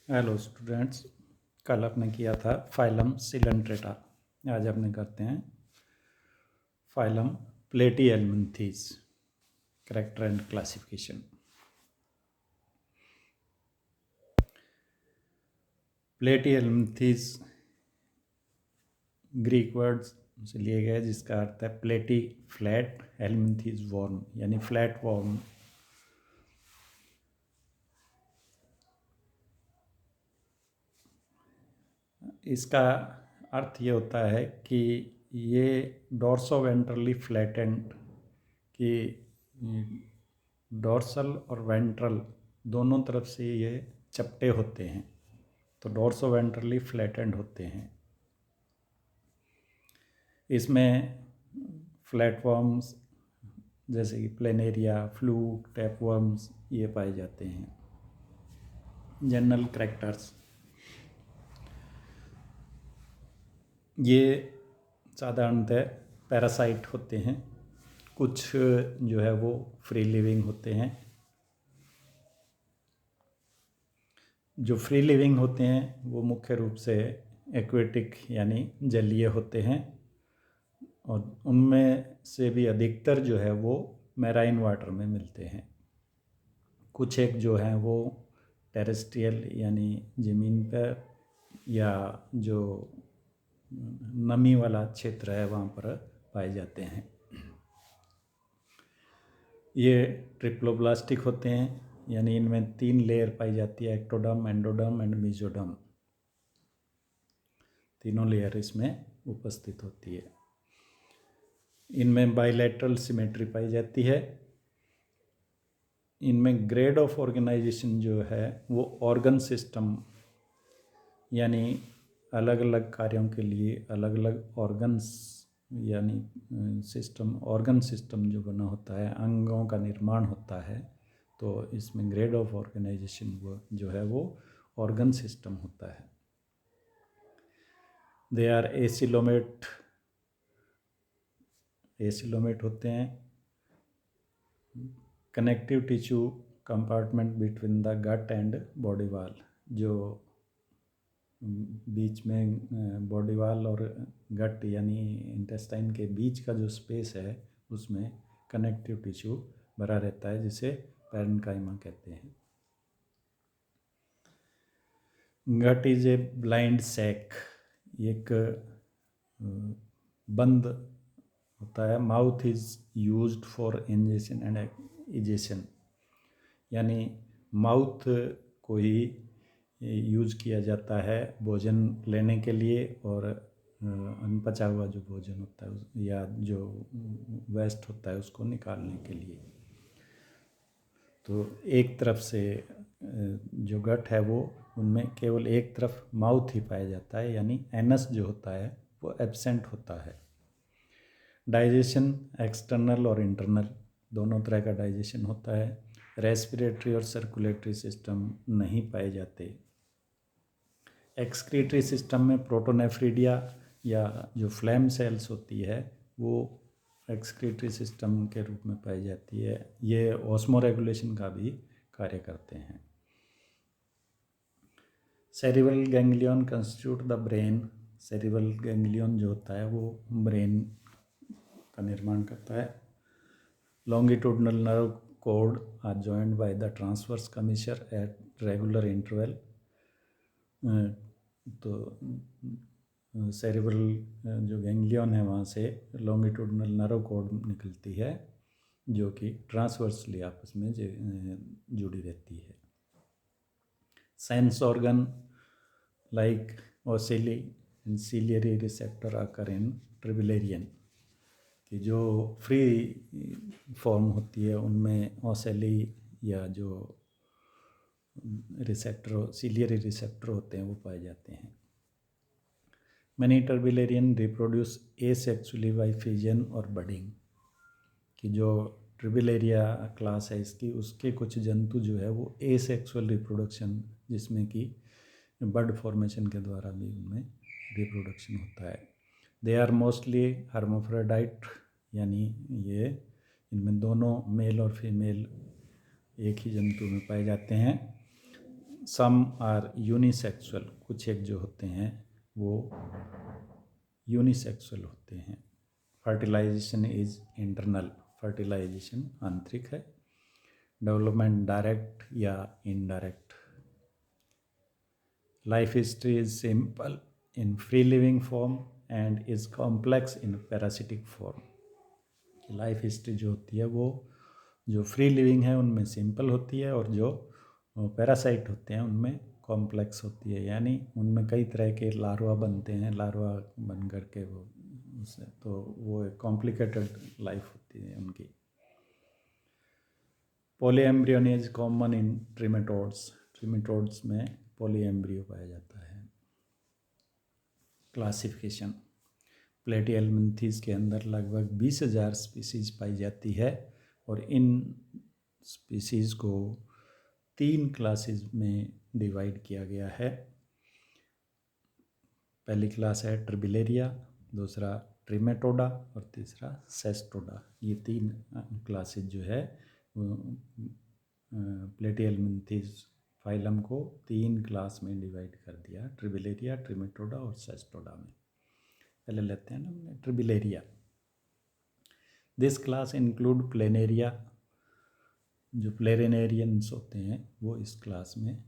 Hello students. कल आपने किया था फाइलम सिलेंट्रेटा। आज अपने करते हैं phylum platyhelminthes, character and classification. Platyhelminthes Greek words से लिए गए जिसका अर्थ है प्लेटी फ्लैट, हेल्मिन्थीज वॉर्म यानी फ्लैट वॉर्म। इसका अर्थ ये होता है कि ये डॉर्सोवेंट्रली फ्लैटेंड, कि डॉर्सल और वेंट्रल दोनों तरफ से ये चपटे होते हैं, तो डॉर्सोवेंट्रली फ्लैटेंड होते हैं। इसमें फ्लैटवर्म्स जैसे कि प्लेनेरिया, फ्लूक, टैपवर्म्स ये पाए जाते हैं। जनरल करैक्टर्स, ये साधारणतः पैरासाइट होते हैं। कुछ जो है वो फ्री लिविंग होते हैं। जो फ्री लिविंग होते हैं वो मुख्य रूप से एक्वेटिक यानी जलीय होते हैं, और उनमें से भी अधिकतर जो है वो मैराइन वाटर में मिलते हैं। कुछ एक जो हैं वो टेरेस्ट्रियल यानी ज़मीन पर या जो नमी वाला क्षेत्र है वहाँ पर पाए जाते हैं। ये ट्रिप्लोब्लास्टिक होते हैं, यानी इनमें 3 लेयर पाई जाती है, एक्टोडर्म, एंडोडर्म एंड मेसोडर्म। तीनों लेयर इसमें उपस्थित होती है। इनमें बाइलेटरल सिमेट्री पाई जाती है। इनमें ग्रेड ऑफ ऑर्गेनाइजेशन जो है वो ऑर्गन सिस्टम, यानी अलग अलग कार्यों के लिए अलग अलग ऑर्गन्स यानी सिस्टम, ऑर्गन सिस्टम जो बना होता है, अंगों का निर्माण होता है, तो इसमें ग्रेड ऑफ ऑर्गेनाइजेशन वो जो है वो ऑर्गन सिस्टम होता है। दे आर एसिलोमेट होते हैं। Connective tissue compartment between the gut and body wall, जो बीच में बॉडी वॉल और गट यानी इंटेस्टाइन के बीच का जो स्पेस है उसमें कनेक्टिव टिश्यू भरा रहता है, जिसे पैरेन्काइमा कहते हैं। गट इज ए ब्लाइंड सैक, एक बंद होता है। Mouth is used for ingestion and egestion, यानी माउथ को ही यूज किया जाता है भोजन लेने के लिए, और अनपचा हुआ जो भोजन होता है या जो वेस्ट होता है उसको निकालने के लिए। तो एक तरफ से जो गट है वो उनमें केवल एक तरफ माउथ ही पाया जाता है, यानी एनस जो होता है वो एब्सेंट होता है। डाइजेशन एक्सटर्नल और इंटरनल दोनों तरह का डाइजेशन होता है। रेस्पिरेटरी और सर्कुलेटरी सिस्टम नहीं पाए जाते। एक्सक्रीटरी सिस्टम में प्रोटोनेफ्रिडिया या जो फ्लैम सेल्स होती है वो एक्सक्रीटरी सिस्टम के रूप में पाई जाती है। ये ऑस्मोरेगुलेशन का भी कार्य करते हैं। Cerebral ganglion constitute the brain, cerebral ganglion जो होता है वो ब्रेन का निर्माण करता है। Longitudinal nerve cord are joined by the transverse commissure at regular interval. तो सेरिब्रल जो गैंग्लियन है वहाँ से लॉन्गिट्यूडनल नर्व कोड निकलती है जो कि ट्रांसवर्सली आपस में जुड़ी रहती है। Sense organ like ocelli and ciliary receptor occur in ट्रिबिलेरियन, कि जो फ्री फॉर्म होती है उनमें ओसेली या जो रिसेप्टर, सिलियरी रिसेप्टर होते हैं वो पाए जाते हैं। Many turbellarian reproduce asexually by fission और बडिंग, कि जो ट्रिबिलेरिया क्लास है इसकी, उसके कुछ जंतु जो है वो एसेक्सुअल रिप्रोडक्शन, जिसमें कि बड फॉर्मेशन के द्वारा भी उनमें रिप्रोडक्शन होता है। दे आर मोस्टली हर्माफ्रोडाइट, यानी ये इनमें दोनों मेल और फीमेल एक ही जंतु में पाए जाते हैं। सम आर यूनिसेक्सुअल, कुछ एक जो होते हैं वो यूनिसेक्सुअल होते हैं। फर्टिलाइजेशन इज इंटरनल, फर्टिलाइजेशन आंतरिक है। डेवलपमेंट डायरेक्ट या indirect. Life history is simple in free living form and is complex in parasitic form. Life history जो होती है वो जो फ्री लिविंग है उनमें सिंपल होती है, और जो पैरासाइट होते हैं उनमें कॉम्प्लेक्स होती है, यानी उनमें कई तरह के लार्वा बनते हैं, लार्वा बन करके वो उससे तो वो एक कॉम्प्लिकेटेड लाइफ होती है उनकी। पॉलीएम्ब्रियन इज कॉमन इन ट्रिमेटोड्स, ट्रिमेटोड्स में पॉलीएम्ब्रियो पाया जाता है। क्लासिफिकेशन, प्लेटिहेल्मिन्थीज के अंदर लगभग 20,000 स्पीसीज पाई जाती है, और इन स्पीसीज को 3 क्लासेस में डिवाइड किया गया है। पहली क्लास है ट्रिबिलेरिया, दूसरा ट्रिमेटोडा और तीसरा सेस्टोडा। ये 3 क्लासेस जो है प्लेटिहेल्मिन्थीज फाइलम को 3 क्लास में डिवाइड कर दिया, ट्रिबिलेरिया, ट्रिमेटोडा और सेस्टोडा में। पहले लेते हैं ना ट्रिबिलेरिया। दिस क्लास इंक्लूड प्लेनेरिया, जो प्लेरिनेरियंस होते हैं वो इस क्लास में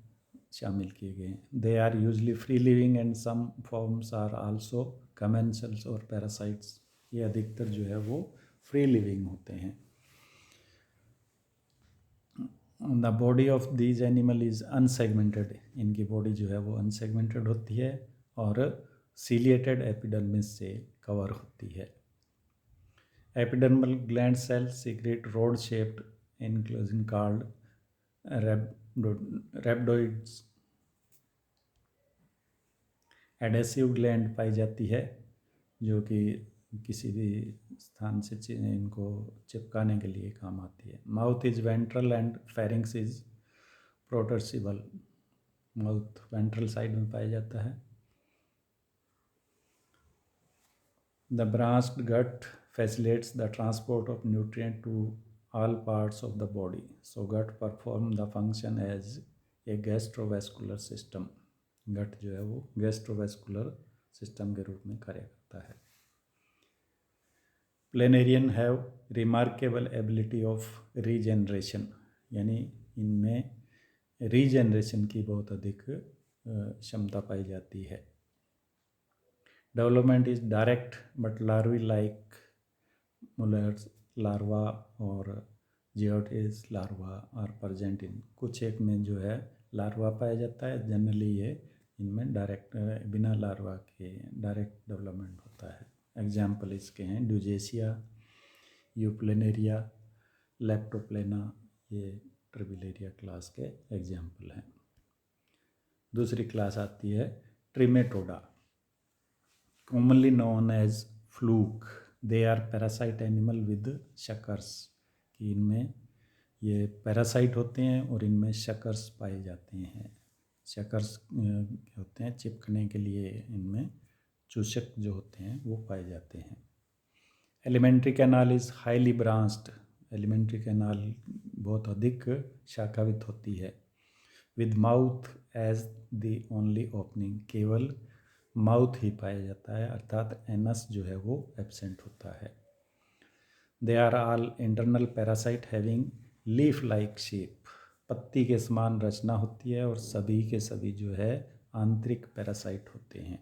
शामिल किए गए हैं। They are usually free living and some forms are also commensals और पैरासाइट्स। ये अधिकतर जो है वो फ्री लिविंग होते हैं। The body of these animal is unsegmented, इनकी बॉडी जो है वो अनसेगमेंटेड होती है और सीलिएटेड एपिडर्मिस से कवर होती है। Epidermal gland cell secrete rod shaped enclosing called rhabdoids। Adhesive gland पाई जाती है जो कि किसी भी स्थान से इनको चिपकाने के लिए काम आती है। Mouth is ventral and pharynx is protrusible, mouth ventral side में पाया जाता है। The branched gut facilitates the transport of nutrient to all parts of the body. So gut perform the function as a gastrovascular system। gut जो है वो gastrovascular system के रूप में कार्य करता है। Planarian have remarkable ability of regeneration, यानी इनमें रीजेनरेशन की बहुत अधिक क्षमता पाई जाती है। Development is direct but larvae like molars larva और जियोटिस लार्वा आर प्रेजेंट इन। कुछ एक में जो है लार्वा पाया जाता है, जनरली ये इनमें डायरेक्ट बिना लार्वा के डायरेक्ट डेवलपमेंट होता है। एग्जाम्पल इसके हैं ड्यूजेसिया, यूप्लेनेरिया, लेप्टोप्लेना, ये ट्रिबिलेरिया क्लास के एग्जाम्पल हैं। दूसरी क्लास आती है trematoda, commonly known as fluke. They are parasite animal with suckers, कि इनमें ये पैरासाइट होते हैं और इनमें शकर्स पाए जाते हैं। शकर्स होते हैं चिपकने के लिए, इनमें चूषक जो होते हैं वो पाए जाते हैं। Alimentary canal is highly branched, alimentary canal बहुत अधिक शाखावित होती है। With mouth as the only opening, केवल माउथ ही पाया जाता है, अर्थात एनस जो है वो एब्सेंट होता है। They are all internal parasite having leaf like shape, पत्ती के समान रचना होती है और सभी के सभी जो है आंतरिक पैरासाइट होते हैं।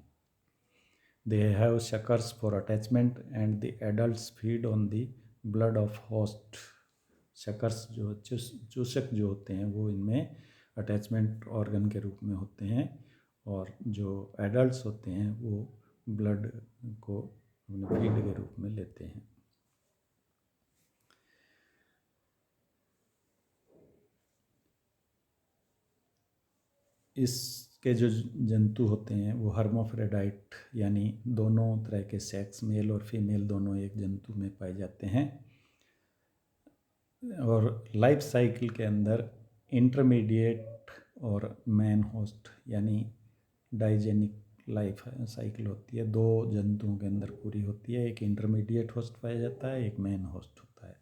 They have suckers for attachment and the adults feed on the blood of host. Suckers जो चूषक जो होते हैं वो इनमें अटैचमेंट ऑर्गन के रूप में होते हैं, और जो एडल्ट्स होते हैं वो ब्लड को अपने फीड के रूप में लेते हैं। इसके जो जंतु होते हैं वो हर्मोफ्रेडाइट, यानी दोनों तरह के सेक्स, मेल और फीमेल दोनों एक जंतु में पाए जाते हैं। और लाइफ साइकिल के अंदर इंटरमीडिएट और मेन होस्ट यानी डाइजेनिक लाइफ साइकिल होती है, 2 जंतुओं के अंदर पूरी होती है। एक इंटरमीडिएट होस्ट पाया जाता है, एक मेन होस्ट होता है।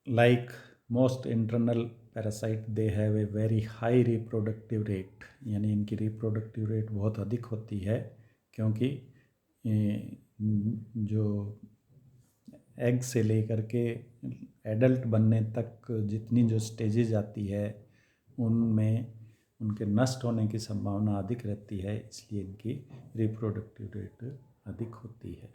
Like most internal parasite they have a very high reproductive rate, यानी इनकी रिप्रोडक्टिव रेट बहुत अधिक होती है, क्योंकि जो एग से लेकर के एडल्ट बनने तक जितनी जो स्टेजेज आती है उनमें उनके नष्ट होने की संभावना अधिक रहती है, इसलिए इनकी रिप्रोडक्टिव रेट अधिक होती है।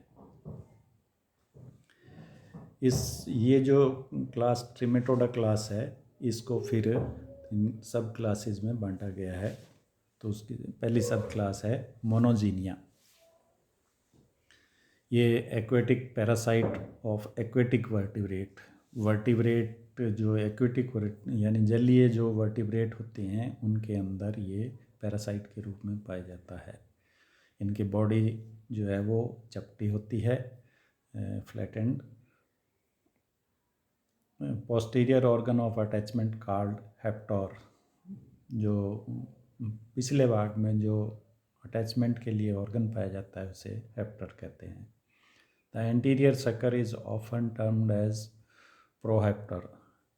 ये जो क्लास ट्रिमेटोडा क्लास है, इसको फिर सब क्लासेस में बांटा गया है। तो उसकी पहली सब क्लास है मोनोजीनिया। ये aquatic parasite of aquatic vertebrate. Vertebrate जो एक्वेटिक यानी जलीय जो वर्टिब्रेट होते हैं उनके अंदर ये पैरासाइट के रूप में पाया जाता है। इनकी बॉडी जो है वो चपटी होती है, flattened. Posterior organ of attachment called haptor, जो पिछले भाग में जो अटैचमेंट के लिए ऑर्गन पाया जाता है उसे हेप्टर कहते हैं। The anterior sucker is often termed as prohaptor,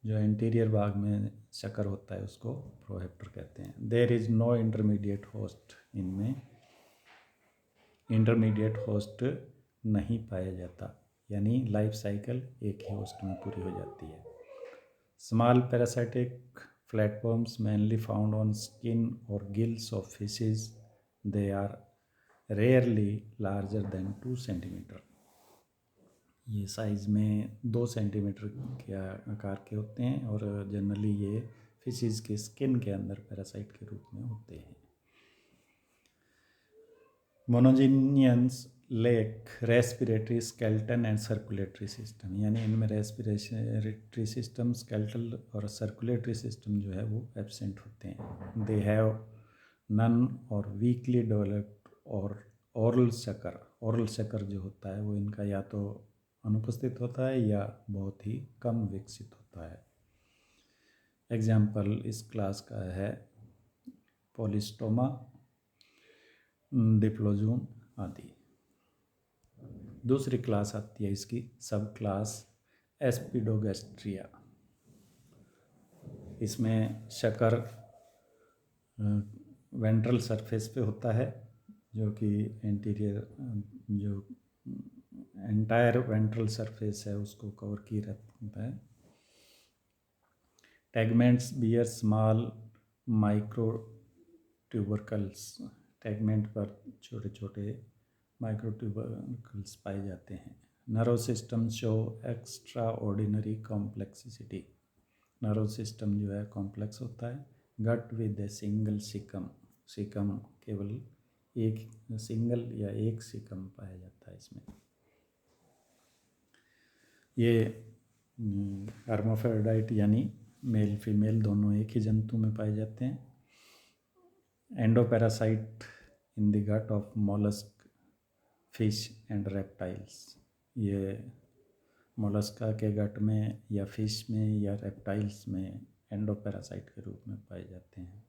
जो एंटीरियर भाग में शकर होता है उसको प्रोहेप्टर कहते हैं। There is no intermediate host, इनमें इंटरमीडिएट होस्ट नहीं पाया जाता, यानी लाइफ साइकिल एक ही होस्ट में पूरी हो जाती है। Small parasitic flatworms mainly found on skin और gills of fishes, they are rarely larger than 2 centimetre. ये साइज़ में 2 सेंटीमीटर के आकार के होते हैं और जनरली ये फिशेज के स्किन के अंदर पैरासाइट के रूप में होते हैं। Monogeneans lack respiratory skeleton and circulatory system, यानी इनमें रेस्पिरेटरी सिस्टम, स्केलेटल और सर्कुलेटरी सिस्टम जो है वो एब्सेंट होते हैं। दे हैव नन और वीकली डेवलप्ड और ओरल शकर। ओरल शकर जो होता है वो इनका या तो अनुपस्थित होता है या बहुत ही कम विकसित होता है। एग्जाम्पल इस क्लास का है पोलिस्टोमा, डिप्लोजून आदि। दूसरी क्लास आती है इसकी सब क्लास एस्पिडोगैस्ट्रिया। इसमें शकर वेंट्रल सरफेस पे होता है, जो कि एंटीरियर जो एंटायर वेंट्रल सरफेस है उसको कवर किए रहता है। Teguments bear small micro tubercles, tegument पर छोटे छोटे माइक्रो ट्यूबरकल्स पाए जाते हैं। Nerve system show extraordinary complexity, nerve system जो है कॉम्प्लेक्स होता है। Gut with a single caecum, caecum केवल एक सिंगल या एक सिकम पाया जाता है इसमें। ये हर्माफ्रोडाइट यानी मेल फीमेल दोनों एक ही जंतु में पाए जाते हैं। Endoparasite in the gut of mollusc, fish and reptiles, ये मोलस्का के गट में या फिश में या रेप्टाइल्स में एंडोपैरासाइट के रूप में पाए जाते हैं।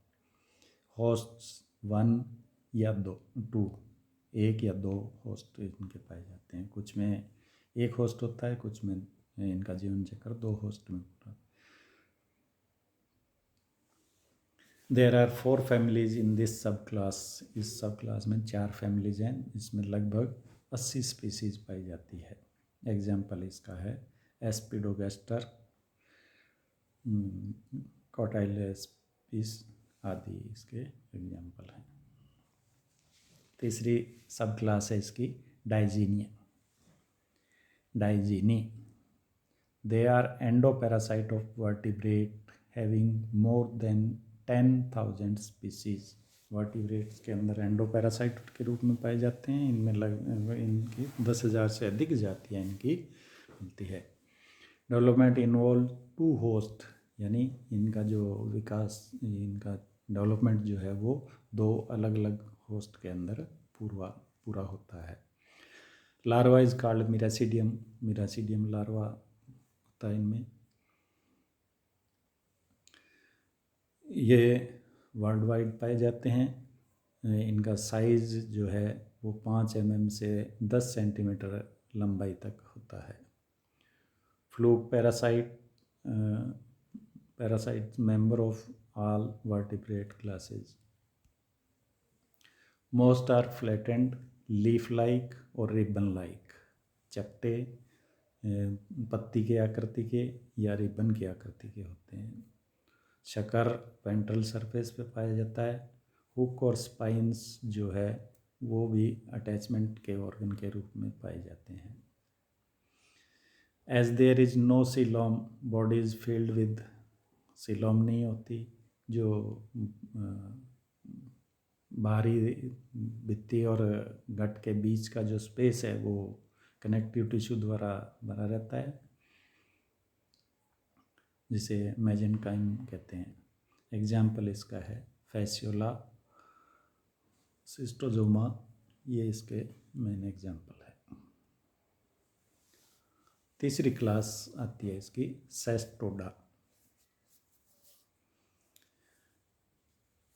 होस्ट्स 1 या 2, एक या 2 होस्ट इनके पाए जाते हैं। कुछ में एक होस्ट होता है, कुछ में इनका जीवन चक्र 2 होस्ट में होता है। There are 4 families in this sub class, इस सब क्लास में 4 फैमिलीज हैं, इसमें लगभग 80 स्पीसीज पाई जाती है। एग्जाम्पल इसका है एस्पिडोगैस्टर, कॉटाइलेस्पिस आदि इसके एग्जाम्पल हैं। तीसरी सब क्लास है इसकी digenea, digenea. They are endoparasite of vertebrate having more than 10,000 species. Vertebrates के अंदर एंडोपैरासाइट के रूप में पाए जाते हैं। इनमें इनकी 10,000 से अधिक जातियाँ इनकी होती है। डेवलपमेंट इन्वॉल्व 2 होस्ट, यानी इनका जो विकास, इनका डेवलपमेंट जो है वो 2 अलग अलग होस्ट के अंदर पूरा होता है। लार्वा इज कॉल्ड मिरासीडियम, मिरासीडियम लार्वा होता है इनमें। ये वर्ल्ड वाइड पाए जाते हैं। इनका साइज़ जो है वो 5 mm से 10 सेंटीमीटर लंबाई तक होता है। Fluke parasite parasites member of all vertebrate classes. Most are flattened, leaf-like or ribbon-like, चपटे पत्ती के आकृति के या रिबन की आकृति के होते हैं. शकर वेंट्रल सरफेस पे पाया जाता है. हुक और स्पाइंस जो है वो भी अटैचमेंट के ऑर्गन के रूप में पाए जाते हैं. As there is no coelom, body is filled with, coelom नहीं होती, जो बाहरी भित्ति और गट के बीच का जो स्पेस है वो कनेक्टिव टिश्यू द्वारा बना रहता है, जिसे मेजेनकाइम कहते हैं. एग्जाम्पल इसका है फैसियोला, सिस्टोजोमा, ये इसके मेन एग्जाम्पल है. तीसरी क्लास आती है इसकी Cestoda.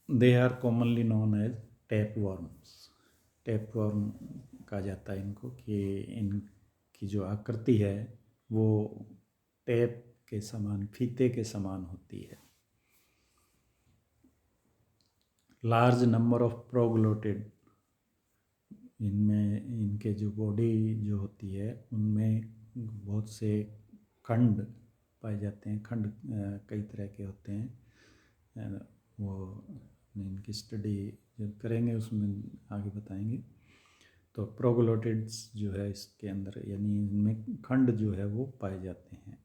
They are commonly known as tapeworms. Tapeworm कहा जाता है इनको कि इनकी जो आकृति है वो टैप के समान, फीते के समान होती है. लार्ज नंबर ऑफ प्रोग्लोटिड, इनमें इनके जो बॉडी जो होती है उनमें बहुत से खंड पाए जाते हैं. खंड कई तरह के होते हैं, वो इनकी स्टडी जब करेंगे उसमें आगे बताएंगे. तो प्रोग्लोटिड्स जो है इसके अंदर, यानी इनमें खंड जो है वो पाए जाते हैं.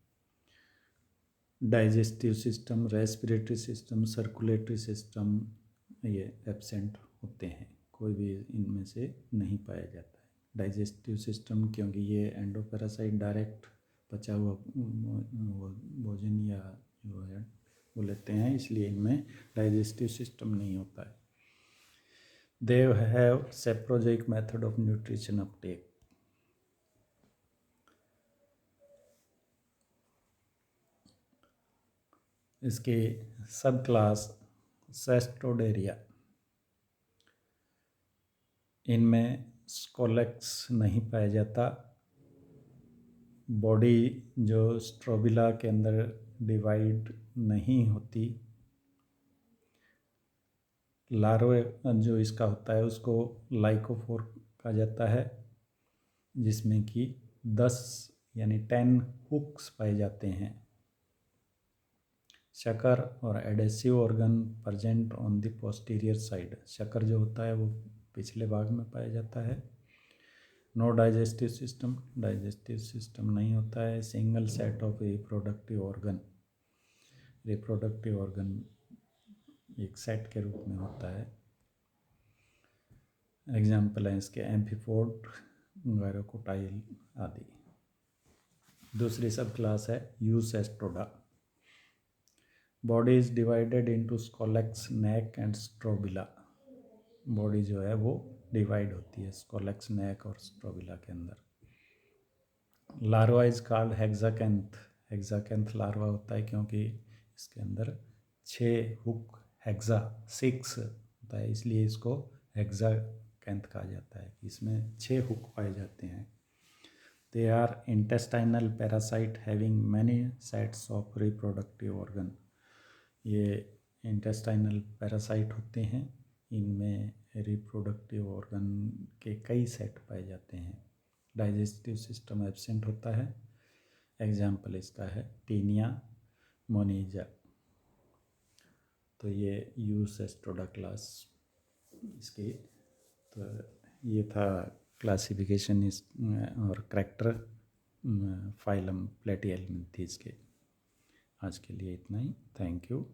Digestive system, respiratory system, circulatory system ये एब्सेंट होते हैं, कोई भी इनमें से नहीं पाया जाता है. डाइजेस्टिव सिस्टम क्योंकि ये एंडोपैरासाइट डायरेक्ट पचा हुआ भोजन या जो है वो लेते हैं, इसलिए इनमें डाइजेस्टिव सिस्टम नहीं होता है. They have saprozoic method of nutrition uptake. इसके सब क्लास सेस्टोडेरिया. इनमें स्कोलेक्स नहीं पाया जाता. बॉडी जो स्ट्रोबिला के अंदर डिवाइड नहीं होती. लार्वे जो इसका होता है उसको लाइकोफोर कहा जाता है, जिसमें कि 10 यानी 10 हुक्स पाए जाते हैं. शकर और adhesive organ present on the posterior side. Sucker जो होता है वो पिछले भाग में पाया जाता है. No digestive system, digestive system नहीं होता है. Single set of reproductive organ, reproductive organ एक सेट के रूप में होता है. एग्जाम्पल है इसके एम्फीपोड, गायरोकोटाइल आदि. दूसरी सब क्लास है eucestoda. Body is divided into scolex, neck and strobila. Body जो है वो डिवाइड होती है स्कोलेक्स, नेक और स्ट्रोबिला के अंदर. Larva is called hexacanth. Hexacanth larva होता है क्योंकि इसके अंदर 6 हुक, हेक्सा 6 होता है, इसलिए इसको हेक्साकैंथ कहा जाता है. इसमें 6 हुक पाए जाते हैं. They are intestinal parasite having many sets of reproductive organ. ये इंटेस्टाइनल पैरासाइट होते हैं, इनमें रिप्रोडक्टिव ऑर्गन के कई सेट पाए जाते हैं. डाइजेस्टिव सिस्टम एब्सेंट होता है. एग्जाम्पल इसका है टीनिया मोनिजा. तो ये यूसेस्टोडा क्लास इसकी. तो ये था क्लासिफिकेशन इस और करैक्टर फाइलम प्लेटिहेल्मिंथेस के. आज के लिए इतना ही. Thank you.